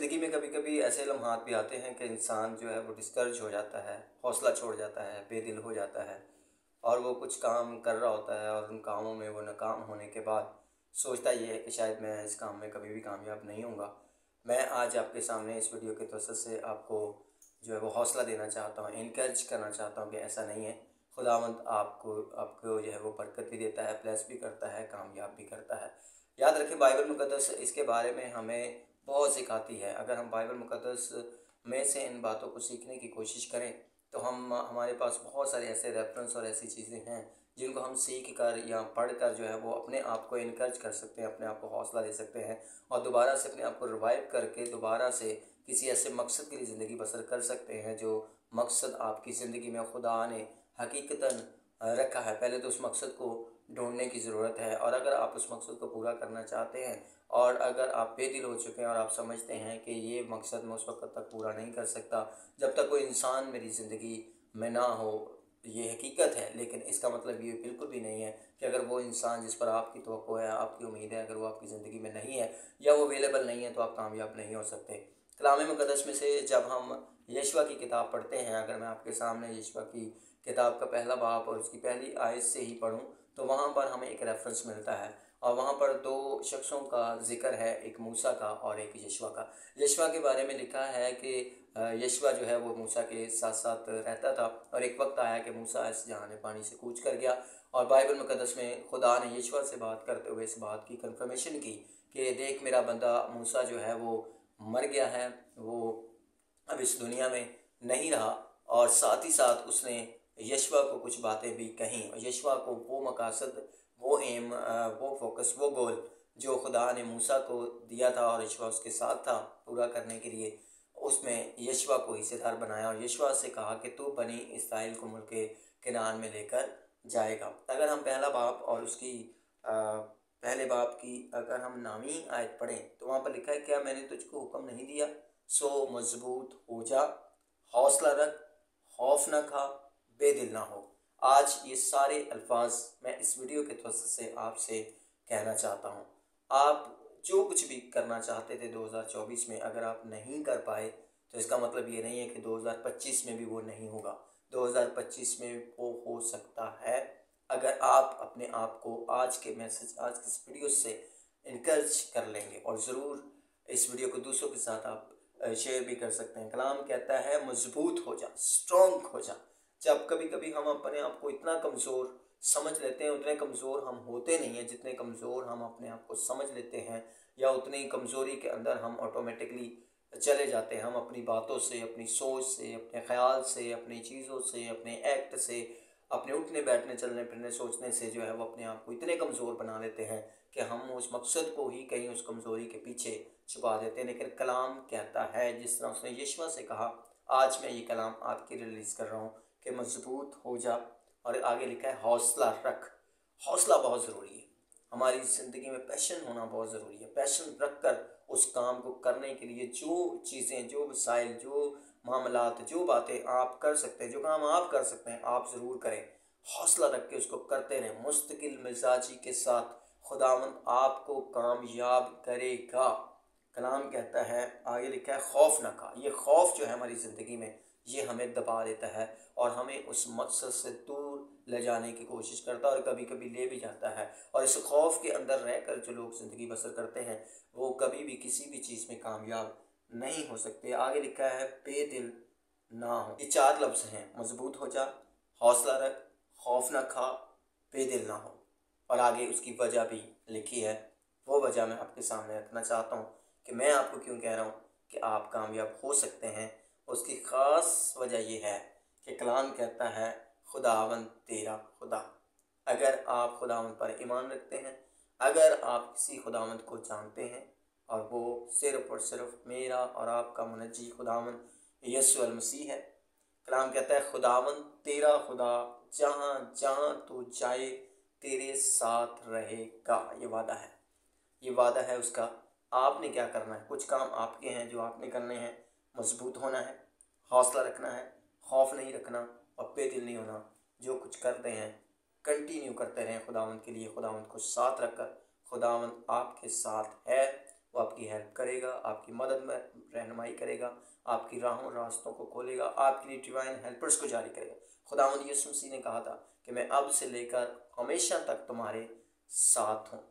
ज़िंदगी में कभी कभी ऐसे लम्हात भी आते हैं कि इंसान जो है वो डिस्करेज हो जाता है, हौसला छोड़ जाता है, बेदिल हो जाता है और वो कुछ काम कर रहा होता है और उन कामों में वो नाकाम होने के बाद सोचता ये है कि शायद मैं इस काम में कभी भी कामयाब नहीं होऊंगा। मैं आज आपके सामने इस वीडियो के तवज्जुह से आपको जो है वो हौसला देना चाहता हूँ, इनकरेज करना चाहता हूँ कि ऐसा नहीं है। खुदावंद आपको आपको जो है वो बरकत भी देता है, ब्लेस भी करता है, कामयाब भी करता है। याद रखें, बाइबल मुक़द्दस इसके बारे में हमें बहुत सिखाती है। अगर हम बाइबल मुक़द्दस में से इन बातों को सीखने की कोशिश करें तो हमारे पास बहुत सारे ऐसे रेफरेंस और ऐसी चीज़ें हैं जिनको हम सीख कर या पढ़ कर जो है वो अपने आप को इनकरेज कर सकते हैं, अपने आप को हौसला दे सकते हैं और दोबारा से अपने आप को रिवाइव करके दोबारा से किसी ऐसे मकसद के लिए ज़िंदगी बसर कर सकते हैं जो मकसद आपकी ज़िंदगी में खुदा ने हकीकतन रखा है। पहले तो उस मकसद को ढूंढने की ज़रूरत है और अगर आप उस मकसद को पूरा करना चाहते हैं और अगर आप बेदिल हो चुके हैं और आप समझते हैं कि ये मकसद मैं उस वक्त तक पूरा नहीं कर सकता जब तक कोई इंसान मेरी ज़िंदगी में ना हो, ये हकीकत है। लेकिन इसका मतलब ये बिल्कुल भी नहीं है कि अगर वो इंसान जिस पर आपकी तवक्को है, आपकी उम्मीद है, अगर वो आपकी ज़िंदगी में नहीं है या वो अवेलेबल नहीं है तो आप कामयाब नहीं हो सकते। कलाम मुक़द्दस में से जब हम यशवा की किताब पढ़ते हैं, अगर मैं आपके सामने यशवा की किताब का पहला बाब और उसकी पहली आयत से ही पढ़ूँ तो वहाँ पर हमें एक रेफरेंस मिलता है और वहाँ पर दो शख्सों का जिक्र है, एक मूसा का और एक यशवा का। यशवा के बारे में लिखा है कि यशवा जो है वो मूसा के साथ साथ रहता था और एक वक्त आया कि मूसा इस जहान पानी से कूच कर गया और बाइबल मुक़द्दस में खुदा ने यशवा से बात करते हुए इस बात की कंफर्मेशन की कि देख, मेरा बंदा मूसा जो है वो मर गया है, वो अब इस दुनिया में नहीं रहा। और साथ ही साथ उसने यशवा को कुछ बातें भी कहीं और यशवा को वो मकासद, वो एम, वो फोकस, वो गोल जो खुदा ने मूसा को दिया था और यशवा उसके साथ था पूरा करने के लिए, उसमें यशवा को हिस्सेदार बनाया और यशवा से कहा कि तू बनी इसराइल को मुल्क किनान में लेकर जाएगा। अगर हम पहला बाप और उसकी पहले बाप की अगर हम नामी आयत पढ़ें तो वहाँ पर लिखा है, क्या मैंने तुझको हुक्म नहीं दिया, सो मजबूत हो जा, हौसला रख, खौफ न खा, बेदिल ना हो। आज ये सारे अल्फाज मैं इस वीडियो के तवज्जुह से आपसे कहना चाहता हूँ। आप जो कुछ भी करना चाहते थे 2024 में, अगर आप नहीं कर पाए तो इसका मतलब ये नहीं है कि 2025 में भी वो नहीं होगा। 2025 में वो हो सकता है अगर आप अपने आप को आज के मैसेज, आज के इस वीडियो से इनकरेज कर लेंगे और ज़रूर इस वीडियो को दूसरों के साथ आप शेयर भी कर सकते हैं। कलाम कहता है मजबूत हो जा, स्ट्रॉन्ग हो जा। जब कभी कभी हम अपने आप को इतना कमज़ोर समझ लेते हैं, उतने कमज़ोर हम होते नहीं हैं जितने कमज़ोर हम अपने आप को समझ लेते हैं, या उतनी कमज़ोरी के अंदर हम ऑटोमेटिकली चले जाते हैं। हम अपनी बातों से, अपनी सोच से, अपने ख्याल से, अपनी चीज़ों से, अपने एक्ट से, अपने उठने बैठने चलने फिरने सोचने से जो है वो अपने आप को इतने कमज़ोर बना लेते हैं कि हम उस मकसद को ही कहीं उस कमज़ोरी के पीछे छुपा देते हैं। लेकिन कलाम कहता है, जिस तरह उसने यशवा से कहा, आज मैं ये कलाम आपकी रिलीज़ कर रहा हूँ कि मजबूत हो जा। और आगे लिखा है हौसला रख। हौसला बहुत ज़रूरी है हमारी ज़िंदगी में, पैशन होना बहुत ज़रूरी है। पैशन रख कर उस काम को करने के लिए जो चीज़ें, जो वसाइल, जो मामलात, जो बातें आप कर सकते हैं, जो काम आप कर सकते हैं, आप ज़रूर करें। हौसला रख के उसको करते रहें मुस्तकिल मिजाजी के साथ। खुदावंद आपको कामयाब करेगा। कलाम कहता है, आगे लिखा है खौफ न खा। ये खौफ जो है हमारी ज़िंदगी में, ये हमें दबा देता है और हमें उस मकसद से दूर ले जाने की कोशिश करता है और कभी कभी ले भी जाता है। और इस खौफ के अंदर रहकर जो लोग ज़िंदगी बसर करते हैं वो कभी भी किसी भी चीज़ में कामयाब नहीं हो सकते। आगे लिखा है बेदिल ना हो। ये चार लफ्ज़ हैं, मजबूत हो जा, हौसला रख, खौफ ना खा, बेदिल ना हो। और आगे उसकी वजह भी लिखी है। वो वजह मैं आपके सामने रखना चाहता हूँ कि मैं आपको क्यों कह रहा हूँ कि आप कामयाब हो सकते हैं। उसकी ख़ास वजह यह है कि कलाम कहता है खुदावंद तेरा खुदा। अगर आप खुदावंद पर ईमान रखते हैं, अगर आप किसी खुदावंद को जानते हैं और वो सिर्फ़ और सिर्फ मेरा और आपका मुनज्जी खुदावंद यीशु मसीह है। कलाम कहता है खुदावंद तेरा खुदा जहाँ जहाँ तू जाए तेरे साथ रहेगा। ये वादा है, ये वादा है उसका। आपने क्या करना है, कुछ काम आपके हैं जो आपने करने हैं। मजबूत होना है, हौसला रखना है, खौफ नहीं रखना और बेदिल नहीं होना। जो कुछ करते हैं कंटिन्यू करते रहें खुदावंद के लिए, खुदावंद को साथ रखकर। खुदावंद आपके साथ है, वो आपकी हेल्प करेगा, आपकी मदद में रहनुमाई करेगा, आपकी रास्तों को खोलेगा, आपके लिए डिवाइन हेल्पर्स को जारी करेगा। खुदावंद यीशु मसीह ने कहा था कि मैं अब से लेकर हमेशा तक तुम्हारे साथ हूँ।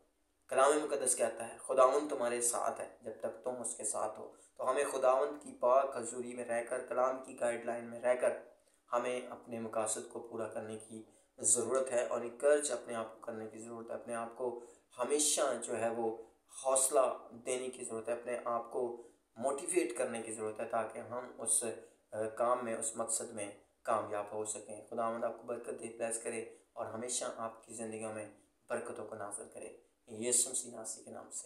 कलाम मुकद्दस कहता है खुदावंद तुम्हारे साथ है जब तक तुम उसके साथ हो। तो हमें खुदावंद की पाक हजूरी में रहकर, कलाम की गाइडलाइन में रहकर हमें अपने मकासद को पूरा करने की ज़रूरत है और कर्ज अपने आप को करने की ज़रूरत है। अपने आप को हमेशा जो है वो हौसला देने की ज़रूरत है, अपने आप को मोटिवेट करने की ज़रूरत है ताकि हम उस काम में, उस मकसद में कामयाब हो सकें। खुदावंद आपको बरकत दे, ब्लेस करे और हमेशा आपकी ज़िंदगी में बरकतों को नाज़िल करे। यीशु मसीह के नाम से।